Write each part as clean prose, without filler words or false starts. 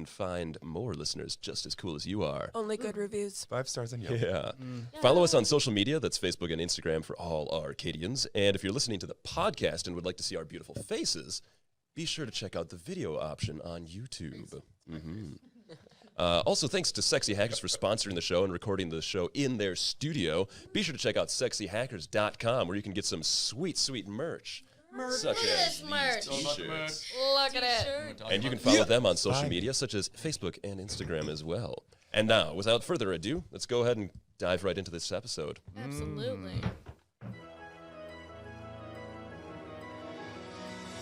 can find more listeners just as cool as you are. Only good reviews. 5 stars on Yelp. Yeah. Follow us on social media. That's Facebook and Instagram for All-Arcadians. And if you're listening to the podcast and would like to see our beautiful faces, be sure to check out the video option on YouTube. Also, thanks to Sexy Hackers for sponsoring the show and recording the show in their studio. Be sure to check out sexyhackers.com where you can get some sweet, sweet merch. Such as merch. these t-shirts. Look at it. And you can follow them on social media such as Facebook and Instagram as well. And now, without further ado, let's go ahead and dive right into this episode. Absolutely.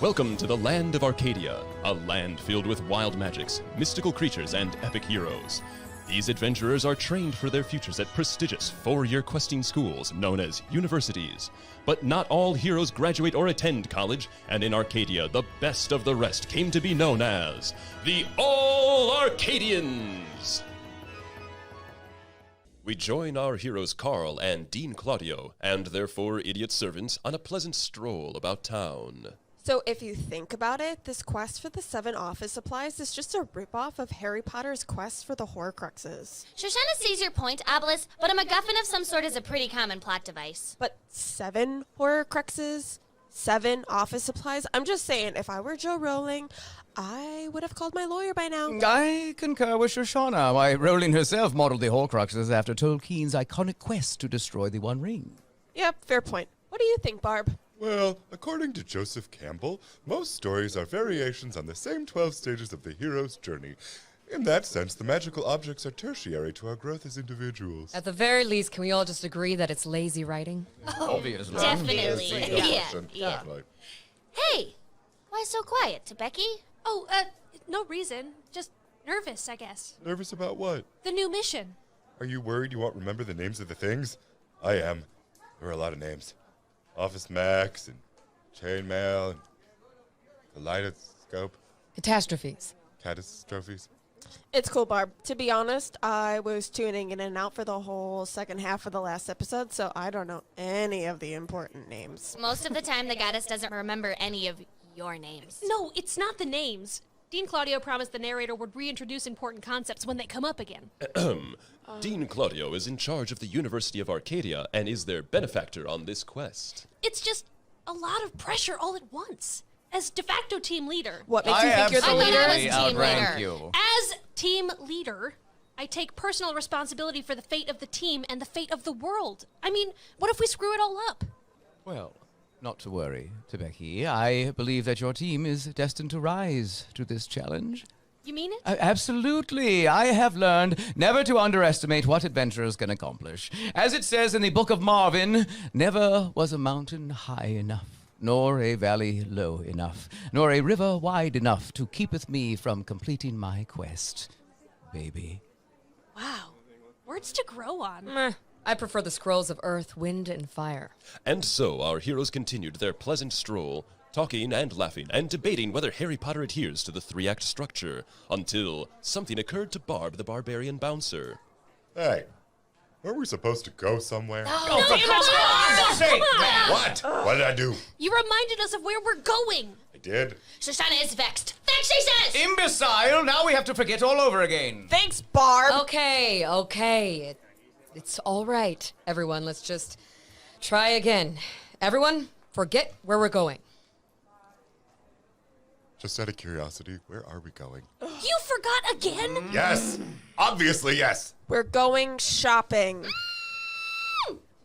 Welcome to the land of Arcadia, a land filled with wild magics, mystical creatures, and epic heroes. These adventurers are trained for their futures at prestigious four-year questing schools known as universities. But not all heroes graduate or attend college, and in Arcadia, the best of the rest came to be known as the All-Arcadians. We join our heroes Carl and Dean Claudio and their 4 idiot servants on a pleasant stroll about town. So if you think about it, this quest for the 7 office supplies is just a ripoff of Harry Potter's quest for the Horcruxes. Shoshana sees your point, Obelisk, but a MacGuffin of some sort is a pretty common plot device. But 7 Horcruxes? 7 office supplies? I'm just saying, if I were Joe Rowling, I would have called my lawyer by now. I concur with Shoshana. Why, Rowling herself modeled the Horcruxes after Tolkien's iconic quest to destroy the One Ring. Yep, fair point. What do you think, Barb? Well, according to Joseph Campbell, most stories are variations on the same 12 stages of the hero's journey. In that sense, the magical objects are tertiary to our growth as individuals. At the very least, can we all just agree that it's lazy writing? Obviously. Definitely. Yeah. Definitely. Hey, why so quiet, Becky? Oh, no reason. Just nervous, I guess. Nervous about what? The new mission. Are you worried you won't remember the names of the things? I am. There are a lot of names. Office Max and Chainmail and Kaleidoscope. Catastrophes. Catastrophes. It's cool, Barb. To be honest, I was tuning in and out for the whole second half of the last episode, so I don't know any of the important names. Most of the time, the goddess doesn't remember any of your names. No, it's not the names. Dean Claudio promised the narrator would reintroduce important concepts when they come up again. Dean Claudio is in charge of the University of Arcadia and is their benefactor on this quest. It's just a lot of pressure all at once. As de facto team leader. What makes you think you're the I leader? thought I was team outrank leader. you. As team leader, I take personal responsibility for the fate of the team and the fate of the world. I mean, what if we screw it all up? Well, not to worry, Becky. I believe that your team is destined to rise to this challenge. You mean it? Absolutely. I have learned never to underestimate what adventurers can accomplish. As it says in the Book of Marvin, never was a mountain high enough, nor a valley low enough, nor a river wide enough to keepeth me from completing my quest, baby. Wow. Words to grow on. Meh. I prefer the scrolls of earth, wind, and fire. And so our heroes continued their pleasant stroll, talking and laughing and debating whether Harry Potter adheres to the 3-act structure, until something occurred to Barb the Barbarian Bouncer. Hey, weren't we supposed to go somewhere? What? What did I do? You reminded us of where we're going. I did. Shoshana is vexed. Thanks, she says! Imbecile! Now we have to forget all over again. Thanks, Barb. Okay. It's all right, everyone. Let's just try again. Everyone, forget where we're going. Just out of curiosity, where are we going? You forgot again? Yes! Obviously, yes! We're going shopping.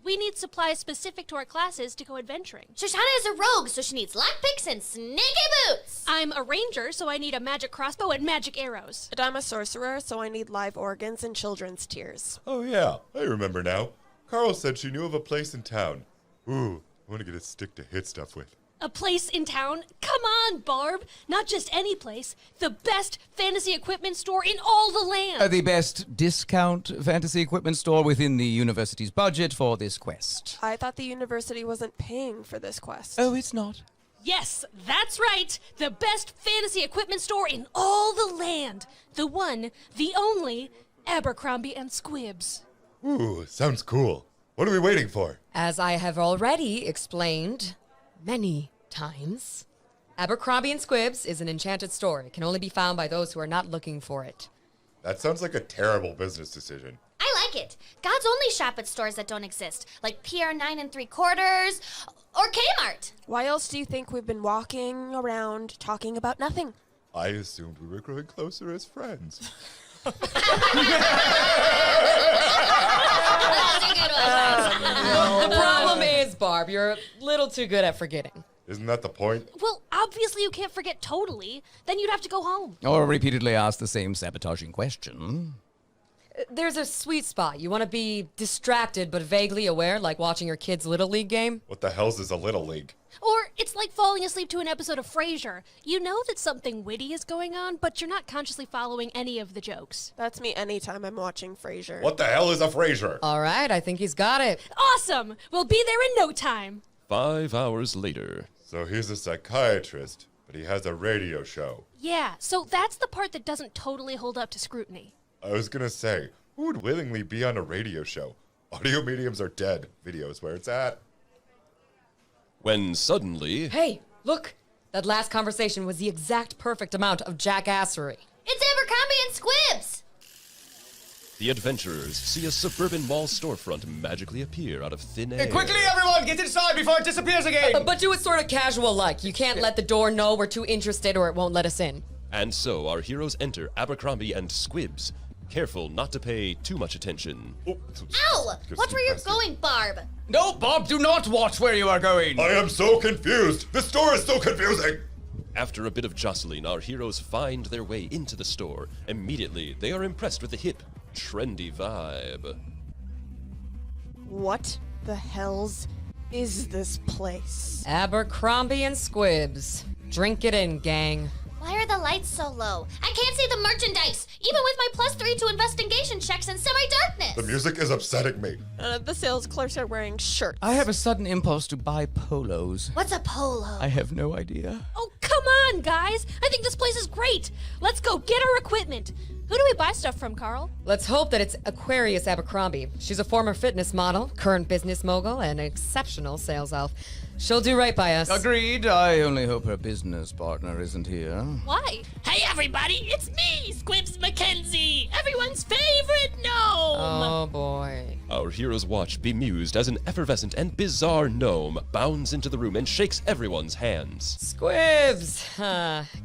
We need supplies specific to our classes to go adventuring. Shoshana is a rogue, so she needs lockpicks and snaky boots. I'm a ranger, so I need a magic crossbow and magic arrows. And I'm a sorcerer, so I need live organs and children's tears. Oh yeah, I remember now. Carl said she knew of a place in town. Ooh, I want to get a stick to hit stuff with. A place in town? Come on, Barb. Not just any place. The best fantasy equipment store in all the land. The best discount fantasy equipment store within the university's budget for this quest. I thought the university wasn't paying for this quest. Oh, it's not. Yes, that's right. The best fantasy equipment store in all the land. The one, the only, Abercrombie and Squibbs. Ooh, sounds cool. What are we waiting for? As I have already explained many times, Abercrombie and Squibs is an enchanted store. It can only be found by those who are not looking for it. That sounds like a terrible business decision. I like it. Gods only shop at stores that don't exist, like PR 9 3/4 or Kmart. Why else do you think we've been walking around talking about nothing? I assumed we were growing closer as friends. That was a good one. The problem is, Barb, you're a little too good at forgetting. Isn't that the point? Well, obviously you can't forget totally. Then you'd have to go home. Or repeatedly ask the same sabotaging question. There's a sweet spot. You want to be distracted but vaguely aware, like watching your kid's Little League game? What the hell's is a Little League? Or it's like falling asleep to an episode of Frasier. You know that something witty is going on, but you're not consciously following any of the jokes. That's me anytime I'm watching Frasier. What the hell is a Frasier? All right, I think he's got it. Awesome! We'll be there in no time. 5 hours later. So he's a psychiatrist, but he has a radio show. Yeah, so that's the part that doesn't totally hold up to scrutiny. I was gonna say, who would willingly be on a radio show? Audio mediums are dead. Video is where it's at. When suddenly, Hey, look! That last conversation was the exact perfect amount of jackassery. It's Abercrombie and Squibs. the adventurers see a suburban mall storefront magically appear out of thin air. Quickly, everyone, get inside before it disappears again! But do it sort of casual-like. You can't let the door know we're too interested or it won't let us in. And so our heroes enter Abercrombie and Squibs, careful not to pay too much attention. Ow! Watch where you're going, Barb. No, Bob, do not watch where you are going! I am so confused! This store is so confusing! After a bit of jostling, our heroes find their way into the store. Immediately, they are impressed with the hip, trendy vibe. What the hells is this place? Abercrombie and Squibs. Drink it in, gang. Why are the lights so low? I can't see the merchandise, even with my +3 to investigation checks in semi-darkness. The music is upsetting me. The sales clerks are wearing shirts. I have a sudden impulse to buy polos. What's a polo? I have no idea. Oh, come on, guys. I think this place is great. Let's go get our equipment. Who do we buy stuff from, Carl? Let's hope that it's Aquarius Abercrombie. She's a former fitness model, current business mogul, and an exceptional sales elf. She'll do right by us. Agreed. I only hope her business partner isn't here. Why? Hey everybody, it's me, Squibs Mackenzie, everyone's favorite gnome! Oh boy. Our heroes watch, bemused, as an effervescent and bizarre gnome bounds into the room and shakes everyone's hands. Squibs!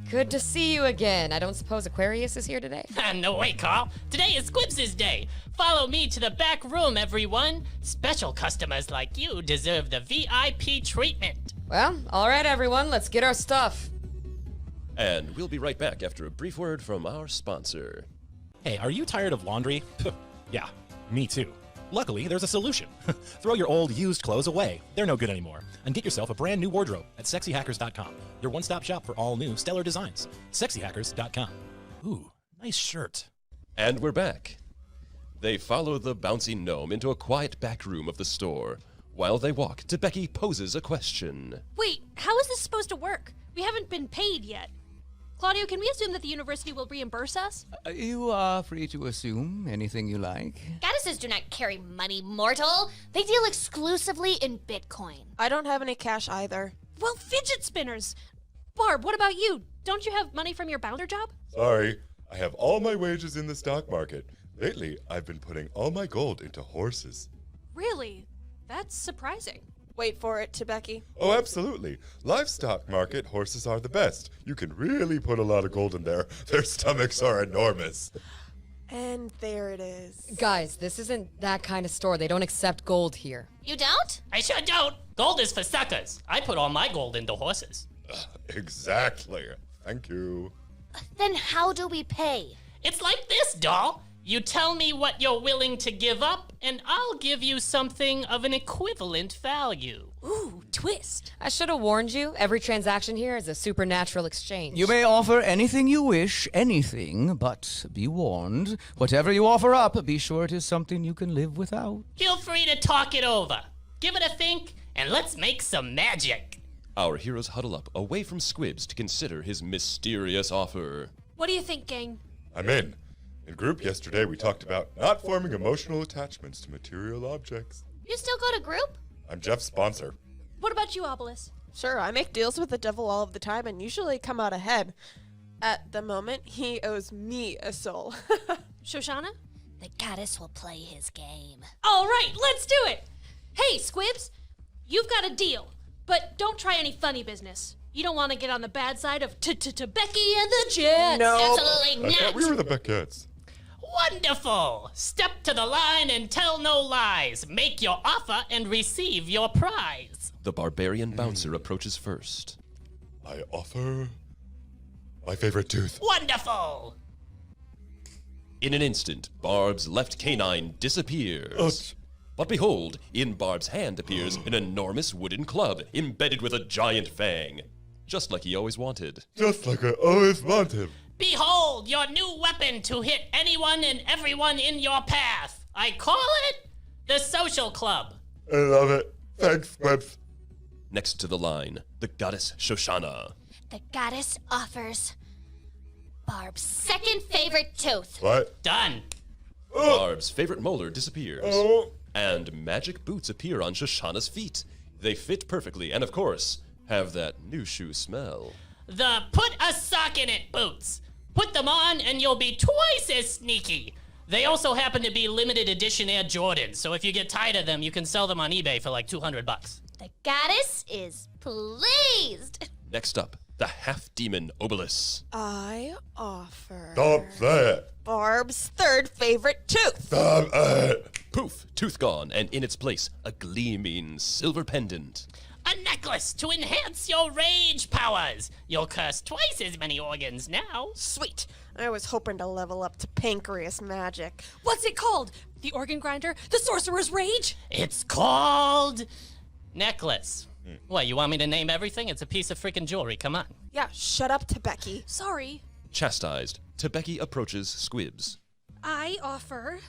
Good to see you again. I don't suppose Aquarius is here today? No way, Carl. Today is Squibs' day. Follow me to the back room, everyone. Special customers like you deserve the VIP treatment. Well, all right, everyone. Let's get our stuff. And we'll be right back after a brief word from our sponsor. Hey, are you tired of laundry? Yeah, me too. Luckily, there's a solution. Throw your old, used clothes away. They're no good anymore. And get yourself a brand new wardrobe at sexyhackers.com. Your one-stop shop for all new stellar designs. sexyhackers.com. Ooh, nice shirt. And we're back. They follow the bouncy gnome into a quiet back room of the store. While they walk, Becky poses a question. Wait, how is this supposed to work? We haven't been paid yet. Claudio, can we assume that the university will reimburse us? You are free to assume anything you like. Goddesses do not carry money, mortal. They deal exclusively in Bitcoin. I don't have any cash either. Well, fidget spinners. Barb, what about you? Don't you have money from your bounder job? Sorry, I have all my wages in the stock market. Lately, I've been putting all my gold into horses. Really? That's surprising. Wait for it, Becky. Oh, absolutely. Livestock market horses are the best. You can really put a lot of gold in there. Their stomachs are enormous. And there it is. Guys, this isn't that kind of store. They don't accept gold here. You don't? I sure don't. Gold is for suckers. I put all my gold into horses. Exactly. Thank you. Then how do we pay? It's like this, doll. You tell me what you're willing to give up, and I'll give you something of an equivalent value. Ooh, twist. I should have warned you. Every transaction here is a supernatural exchange. You may offer anything you wish, anything, but be warned, whatever you offer up, be sure it is something you can live without. Feel free to talk it over. Give it a think, and let's make some magic. Our heroes huddle up away from Squibs to consider his mysterious offer. What do you think, gang? I'm in. In group yesterday, we talked about not forming emotional attachments to material objects. You still go to group? I'm Jeff's sponsor. What about you, Obelisk? Sure, I make deals with the devil all of the time and usually come out ahead. At the moment, he owes me a soul. Shoshana? The goddess will play his game. All right, let's do it. Hey, Squibs, you've got a deal, but don't try any funny business. You don't want to get on the bad side of Becky and the Jets. No. Absolutely I thought not. we were the Beckettes. Wonderful! Step to the line and tell no lies. Make your offer and receive your prize. The barbarian bouncer approaches first. I offer my favorite tooth. Wonderful! In an instant, Barb's left canine disappears. But behold, in Barb's hand appears an enormous wooden club embedded with a giant fang. Just like he always wanted. Just like I always wanted. Behold your new weapon to hit anyone and everyone in your path. I call it the Social Club. I love it. Thanks, Squibs. Next to the line, the goddess Shoshana. The goddess offers Barb's second favorite tooth. What? Done. Barb's favorite molar disappears. Oh. And magic boots appear on Shoshana's feet. They fit perfectly and, of course, have that new shoe smell. The put a sock in it boots. Put them on and you'll be twice as sneaky. They also happen to be limited edition Air Jordans, so if you get tired of them, you can sell them on eBay for like $200. The goddess is pleased. Next up, the half-demon Obelus. I offer Stop that. Barb's third favorite tooth. Stop it. Poof, tooth gone, and in its place, a gleaming silver pendant. A necklace to enhance your rage powers. You'll curse twice as many organs now. Sweet. I was hoping to level up to pancreas magic. What's it called? The organ grinder? The sorcerer's rage? It's called necklace. What, you want me to name everything? It's a piece of freaking jewelry. Come on. Yeah, shut up to Becky. Sorry. Chastised, Tebeki approaches Squibs. I offer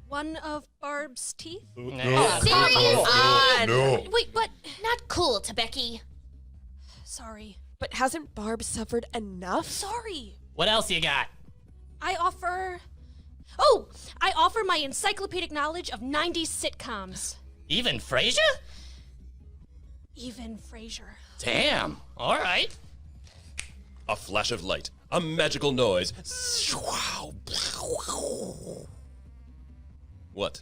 one of Barb's teeth. Serious? No. Wait, but Not cool, Becky. sorry. But hasn't Barb suffered enough? Sorry. What else you got? I offer my encyclopedic knowledge of 90s sitcoms. Even Frasier? Even Frasier. Damn. All right. A flash of light, a magical noise. What?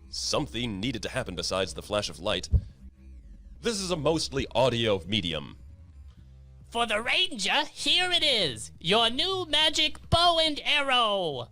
Something needed to happen besides the flash of light. This is a mostly audio medium. For the Ranger, here it is. Your new magic bow and arrow.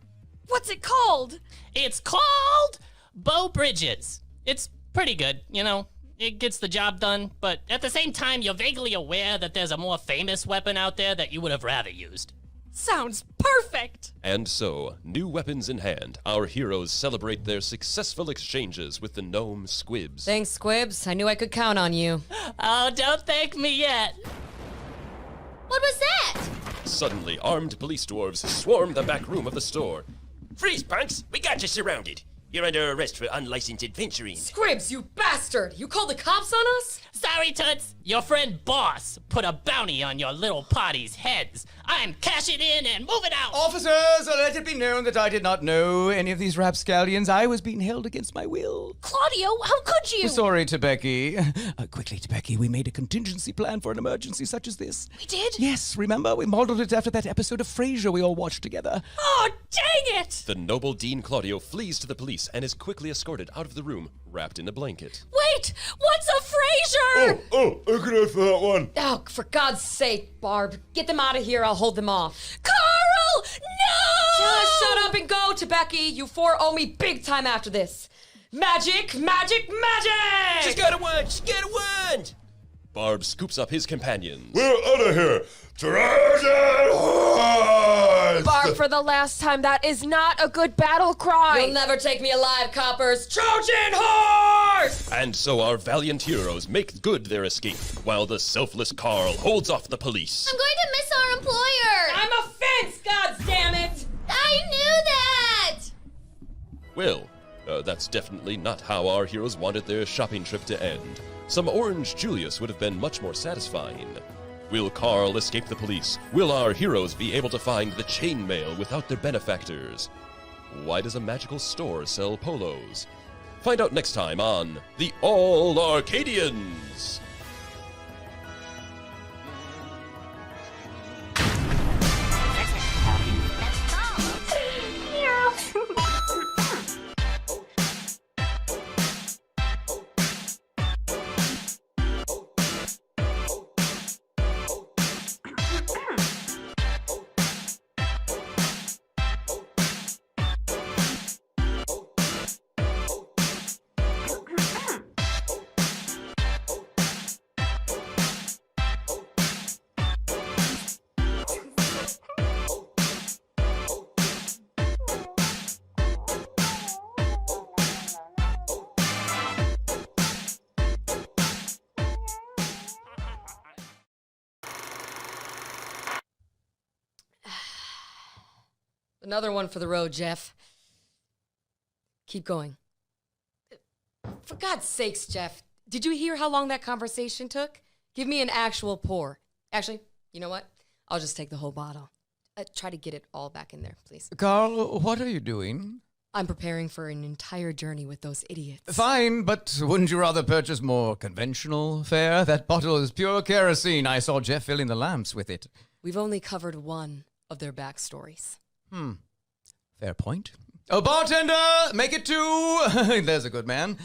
What's it called? It's called Bow Bridges. It's pretty good, you know. It gets the job done, but at the same time, you're vaguely aware that there's a more famous weapon out there that you would have rather used. Sounds perfect. And so, new weapons in hand, our heroes celebrate their successful exchanges with the gnome Squibs. Thanks, Squibs. I knew I could count on you. Oh, don't thank me yet. What was that? Suddenly, armed police dwarves swarm the back room of the store. Freeze, punks! We got you surrounded. You're under arrest for unlicensed adventuring. Squibs, you bastard! You called the cops on us? Sorry, Toots. Your friend Boss put a bounty on your little party's heads. I'm cashing in and moving out. Officers, let it be known that I did not know any of these rapscallions. I was being held against my will. Claudio, how could you? Sorry, Tebeki. Quickly, Tebeki, we made a contingency plan for an emergency such as this. We did? Yes, remember? We modeled it after that episode of Frasier we all watched together. Oh, dang it! The noble Dean Claudio flees to the police and is quickly escorted out of the room, wrapped in a blanket. Wait! What's a Frasier? I can answer that one. Oh, for God's sake, Barb. Get them out of here. I'll hold them off. Carl! No! Just shut up and go, Tebeki. You four owe me big time after this. Magic, magic, magic! She's got a wand! She's got a wand! Barb scoops up his companions. We're out of here. Trojan horse! Barb, for the last time, that is not a good battle cry. You'll never take me alive, coppers. Trojan horse! And so our valiant heroes make good their escape, while the selfless Carl holds off the police. I'm going to miss our employer. I'm a fence, goddammit! I knew that. Well, that's definitely not how our heroes wanted their shopping trip to end. Some orange Julius would have been much more satisfying. Will Carl escape the police? Will our heroes be able to find the chainmail without their benefactors? Why does a magical store sell polos? Find out next time on the All-Arcadians! Another one for the road, Jeff. Keep going. For God's sakes, Jeff, did you hear how long that conversation took? Give me an actual pour. Actually, you know what? I'll just take the whole bottle. Try to get it all back in there, please. Carl, what are you doing? I'm preparing for an entire journey with those idiots. Fine, but wouldn't you rather purchase more conventional fare? That bottle is pure kerosene. I saw Jeff filling the lamps with it. We've only covered one of their backstories. Fair point. Oh, bartender, make it 2. There's a good man.